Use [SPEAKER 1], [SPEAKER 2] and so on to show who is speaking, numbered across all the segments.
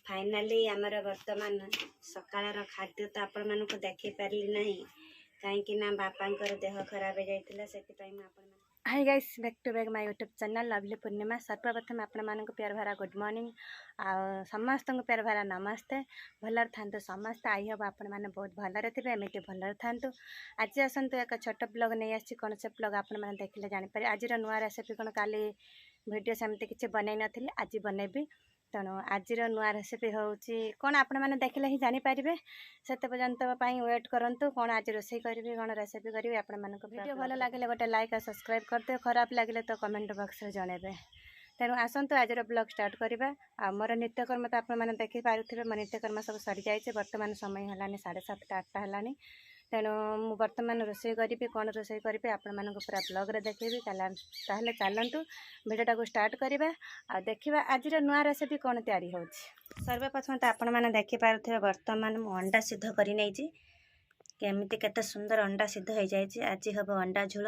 [SPEAKER 1] Finally आमर वर्तमान सकाळर खाद्य तो आपण मानक देखि पारली नहीं कहीं ना बापांकर देह खराब हो जाइतिला सेति hi guys back to back my YouTube channel Lovely Purnima. सर्वप्रथम आपण मानक प्यार भरा गुड मॉर्निंग आ समस्त को प्यार भरा नमस्ते। भलर थांतु समस्त आई हम आपण माने बहुत भलरे थे एमती भलर थांतु। आज आसतु एक छोट ब्लॉग नहीं आसी कौन से ब्लॉग आपण माने देखिले जानि पारे। आज नुआ रेसिपी कौन काली वीडियो सेमती किसी बनई नथिले आज बनैबी तेणु आज नुआ रेसिपी हूँ कौन आपण मैंने देखिले ही जानीपारे से पर्यंत वेट करूँ कौन आज रोषे करी कौन रेसिपी करी आपण मानक वीडियो भल लगे गोटे लाइक और सब्सक्राइब करदे खराब लगे तो कमेंट बॉक्स में जनइबे। तेणु आसतु आज ब्लॉग स्टार्ट करवा। आ मोर नित्यकर्म तो आपने देखी पारे मो नित्यकर्म सब सरी जाए बर्तमान समय है 7:30 8टा है। तेणु मु बर्तमान रोषे करी कौन रोषे करी आपण मानक पूरा ब्लॉग रे देखेबी। ताहले चलतु वीडियोटा को स्टार्ट करवा आ देखा आज नुआ रेसिपी कौन तैयारी हो। सर्वप्रथम तो आपण मैंने देखिपे बर्तमान मु अंडा सिद्ध कर नहीं केमिति केते सुंदर अंडा सिद्ध हो जाए। आज हम अंडा झोल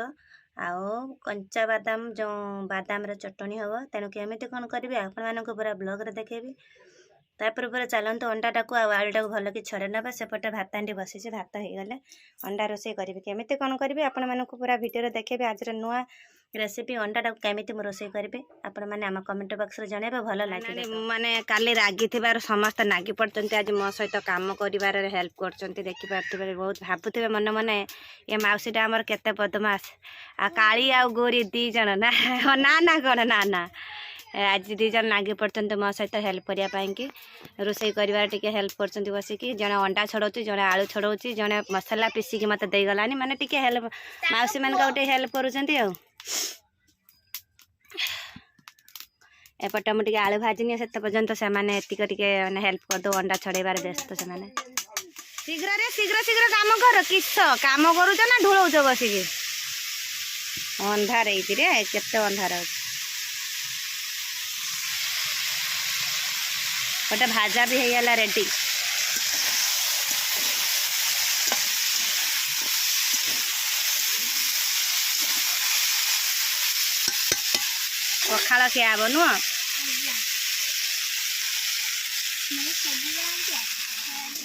[SPEAKER 1] आओ कंचा बादाम जो बादाम चटनी हम तेणु केमिति कौन करी आपण मानक पूरा ब्लॉग रे देखेबी। तापर चलतु अंडाटा को आलूटा को भल कि छड़े ना सेपटे भात हांडी बसी भात हो गले अंडा रोषे करी केमिति कौन करी आपण मानक पूरा वीडियो देखेबी। आज नुआ रेसिपी अंडाटा केमिति मु रोषे करी आपण मैंने आम कमेंट बॉक्स रे जणेबे भल लागे। माने काली रागी थिबार समस्त नागी पड़ते आज मो सहित काम करिवार हेल्प करचंती देखि पारथिबे। बहुत भाबुथिबे मन मन ये माउसीटा हमर केते बदमाश आ काली आ गोरी दी जण ना ना ना कोन ना ना आज दी जन नागी पड़ते मो सहित हेल्प करने कि रोषे कर हेल्प कर बसिकी जड़े अंडा छड़ाऊँ जड़े आलू छड़ाऊँ जड़े मसला पीसिकी मत देगलानी माने टिके हेल्प मौसी मान गोटे हेल्प कर। एपटे मुझे आलू भाजनी से पर्यंत से मैंने हेल्प करदे अंडा छड़ेबार व्यस्त से शीघ्र रे शीघ्र शीघ्र काम कर किस काम करुच ना ढोलौच बसिकी अंधार रे केते अंधार अच्छे गोटे भाजा भी होगा रेडी। पखाड़ खिया हम नुह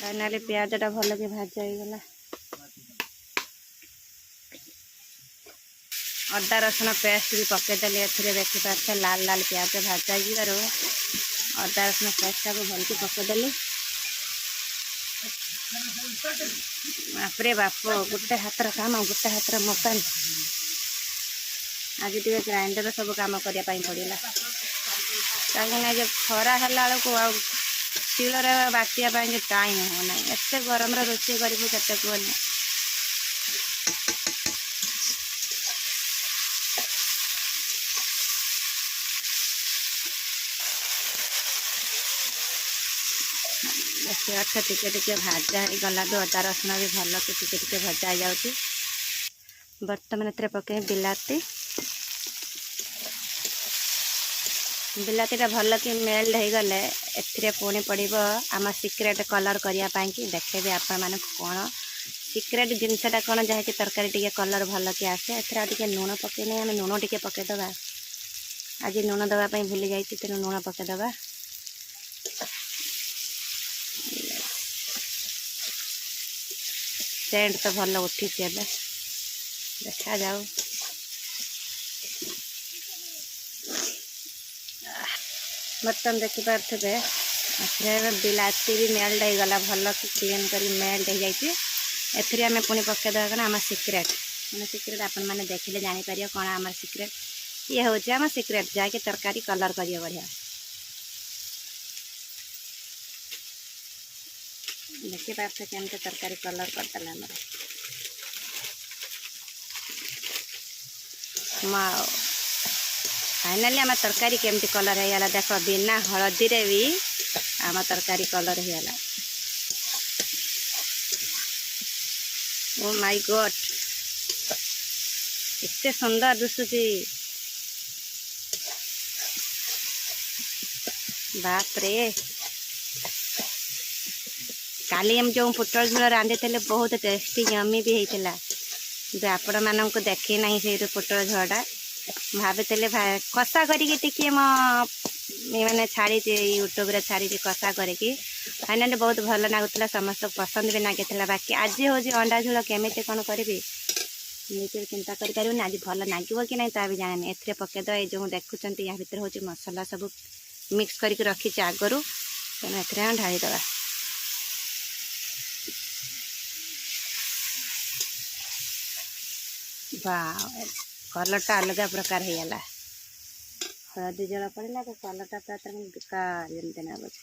[SPEAKER 1] फाइनाली प्याजटा भल कि भाजा होगला। अदा रसुण पेस्ट भी पकईदेली ए देखिपारे लाल लाल प्याज भाजा जीवार अदा रसुण पेस्टा को भल कि पकईदेली। बापरे बाप गोटे हाथर काम गोटे हाथर मोबाइल आज टे ग्राइंडर सब काम करने पड़ा कहीं खरा है शिल बाटिया टाइम होना एत गरम रोषे करूँ केते कहनी। अच्छा टिके टिके भाजा ही गला भी अदा रसुण भी भल कि टिके टिके भजा हो जाऊँ। बर्तमान ए पकई बिलाती बिलातीटा भल कि मेल्ट हो गले ए पुणी पड़ो आम सिक्रेट कलर करने कि देखेबी आपण माने कौन सिक्रेट जिनसटा कौन जहाँकि तरकारी टिके कलर भल कि आसे ए लुण पकईने आम लुण टिके पकईदबा। आज लुण दवाई भूली जाइए तेणु लुण पकईदबा। सेंट तो भल उठी देखा जाऊ। बर्तन देखिपे बिलाती भी मेल्ट हो गला भल कि क्लीन कर मेल्ट हो जाए। आम पुणी पकईदेवा कौन आम सिक्रेट मैंने सिक्रेट आपण मैंने देखिले जानीपर कौन आम सिक्रेट ये हूँ आम सिक्रेट जहाँकि तरकारी कलर करिए बढ़िया। देखिपारे केमती तरकारी कलर करदेला माओ फाइनाली आम तरकारी केमती कलर हो गला देख बिना हलदी रे भी आम तरकारी कलर हो गला। ओ माय गॉड इतने सुंदर दिशुची बाप रे। काली हम जो पुटल झोल रांधि थे बहुत टेस्टी यमी भी होता आपण मानक देखी ना से पुटल झोलटा भाभी खसा करके मो मैंने छाड़ी यूट्यूब रे छाड़ी कषा करके फाइनाली बहुत भल लगुला समस्त पसंद भी लगी बाकी आज हूँ अंडा झोल केमी कौन करी निजे चिंता करें आज भल लगे कि नहीं ता भी जाने ए पकईद ये जो देखुं या भितर हूँ मसला सब मिक्स करके रखी आगु तेना ए ढाईदे कलरटा अलग प्रकार होगा हलदी जल पड़ा तो कलरटा पूरा बेकार जमती लगुच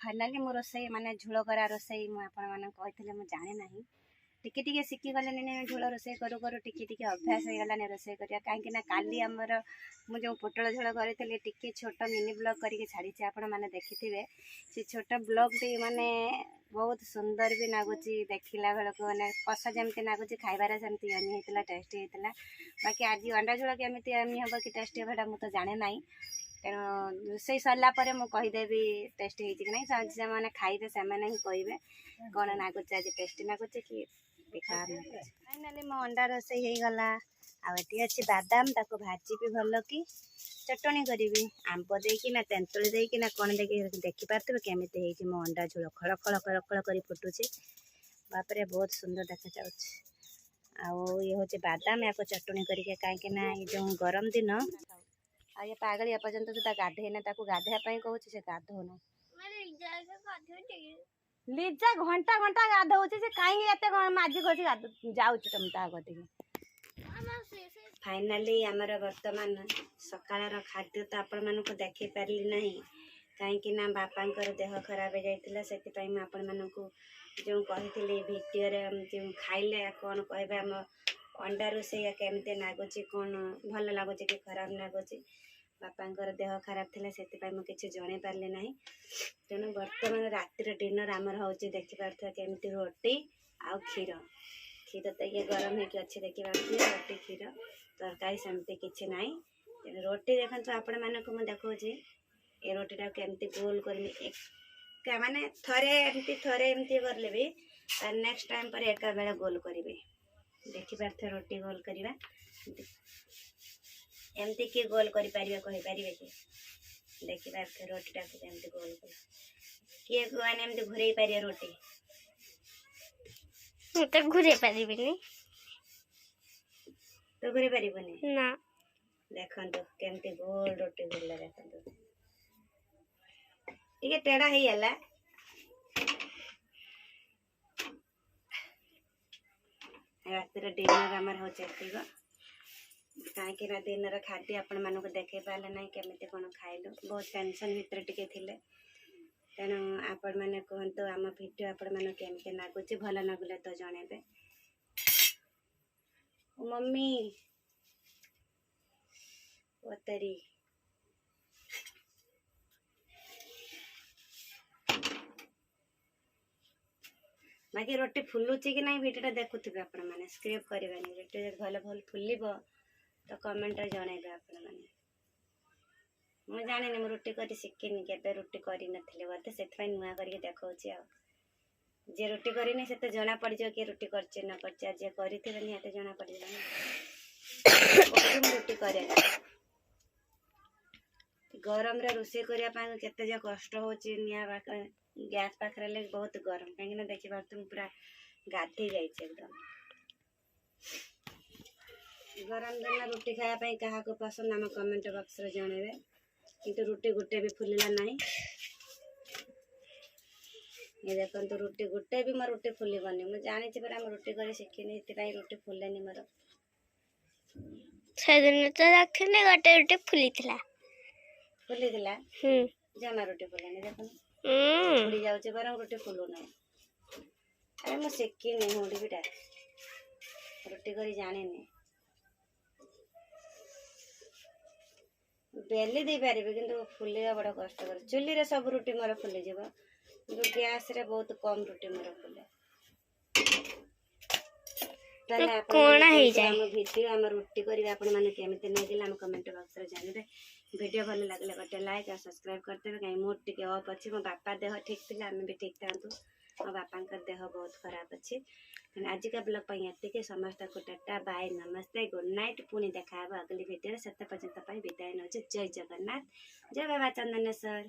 [SPEAKER 1] फाइनाली मो रोसई माने झोल करा रोसई मुझे जाने ना टिके टिके शिखी गले झोल रोसई करू करू टिके टिके अभ्यास हो गलानी रोसई करिया कहीं काली आमर मुझे पोटल झोल करी टिके छोट मिनी ब्लॉग करके छाड़ी आपण मैंने देखिथे से छोट ब्लॉग टी माने बहुत सुंदर भी लगुच देखला बेलू मैंने कषा जमी लगुच खाइबार सेमती यमी होता टेस्टी होता बाकी आज अंडा झोल केमी यमी हम कि टेस्टी होगा मुझे जाने ना तेणु रोसई सरला मुझेदेवी टेस्टी होती कि नहीं से मैंने खाइबे से ही कहे कौन लगुच आज टेस्टी लगुच कि बेकार लगुच फाइनाली मो अंडा रोसई हो गला आठी अच्छी बादाम ताको भाजी भी भल कि चटणी करी आंब देना तेंतुली देना कौन देखिपे केमी मो अंडा झोल खड़ खड़ खड़ खड़ कर फुटुचे बापरे बहुत सुंदर देखा जाऊँ आउ ये हूँ बादाम या चटणी करके कहीं जो गरम दिन आ ये पागल ये पर्यंत सुधा गाधेना गाधेवाई कहूँ से गाधौना लिजा घंटा घंटा गाधौच से कहीं माझी घसी जाऊँ तुम ताकि फाइनाली आमर वर्तमान सकाळ खाद्य तो आपण मानक देखी पारि ना कहीं बापा देह खराब हो जाता से आपण मानक जो कही भिडियो जो खाइले कौन कह आम अंडा रोसई केमती लगुच कौन भल लगुच कि खराब लगुच बापा देह खराब थी से किसी जन पारे ना तेणु बर्तमान रातिर डिनर आमर हूँ देखिपे केमती रोटी आउ क्षीर क्षीर तो ये गरम होगी अच्छे देखिए रोटी क्षीर तरकारी सेमती किसी ना तेणु रोटी देखो आपण मानक मुझे देखा ये रोटीटा केमती गोल कर माने थरे एमती करले भी नेक्स्ट टाइम पर एका बेला गोल करेंगे देखिपे रोटी गोल करवा एमती किए गोल कर कहीपर कि देखिपे रोटीटा केमती गोल कर किए मैंने एमती घूरे पार रोटी
[SPEAKER 2] तो घूरे पारिबिनी
[SPEAKER 1] तो घूरे पारिबनी
[SPEAKER 2] ना
[SPEAKER 1] देखो केमती गोल रोटी घूरला देखो टिके टेढ़ा ही गला रातिर डिनर आमर हो कहीं दिन खाद्य आपण मानक देखे पारे ना केमी कौन खाइलु बहुत टेंशन भितर टिके थिले तेणु आपण मैंने कहतु आम भिडियो आपण मैंने केमती लगुच भल लगुले तो जनइबे मम्मी ओतरी बाकी रोटी फुलुची कि नहीं भिडियो देखुवे आपण मैंने स्क्रिप करवानी रोटी भल भल फुल तो कमेंट जनइबे आपण मैंने मुझे जानी मु रुटी कर शिखिनी के रुटी कर बोधे से नुआ करके देखा जे रुटी करनी से तो जना पड़ जाए कि रुटी कर न कर जे कर निहत जना पड़ जाए रुटी करे गरम रे रोषे करने के कष्ट हो गैस पाखे बहुत गरम कहीं देखिए तुम पूरा गाधे जाइए एकदम गरम दिन रुटी खायापी क्या पसंद आम कमेंट बॉक्स रे जनइबे किंतु रुटी गोटे भी फुलिला नहीं ये देखो तो रुटी गोटे भी मोर रुटी फुलबनी मुझे जानी पर आम रुटी कर शिखिनी से रुटी फुलेनी मोर
[SPEAKER 2] से दिन तो रखने गोटे रुटी फुली
[SPEAKER 1] फुली जमा रोटी फुलानी देखो उड़ी जाऊे बर रोटी फुलू ना अरे मुझे शिखी मुड़ी बिटा रोटी करी जानी बेली दे पारे कि फुलवा बड़ा कष्ट चुली रे सब रोटी मोर फुलीज गैस रे बहुत कम रोटी मोर फुले भिडियो आम रुटी करवा आपण मैंने केमी नहीं आम कमेंट बॉक्स रे जानवे वीडियो भल लगे गोटे लाइक और सब्सक्राइब करते कहीं मोर टे अफ अच्छी मो बापा देह ठीक थी आम भी ठीक था मो बापा देह बहुत खराब अच्छी आज का ब्लॉग ये समस्त को टाटा बाय नमस्ते गुड नाइट पुणी देखा अगली वीडियो से पर्यंत विदाय नौ जय जगन्नाथ जय बाबा चंदनेश्वर।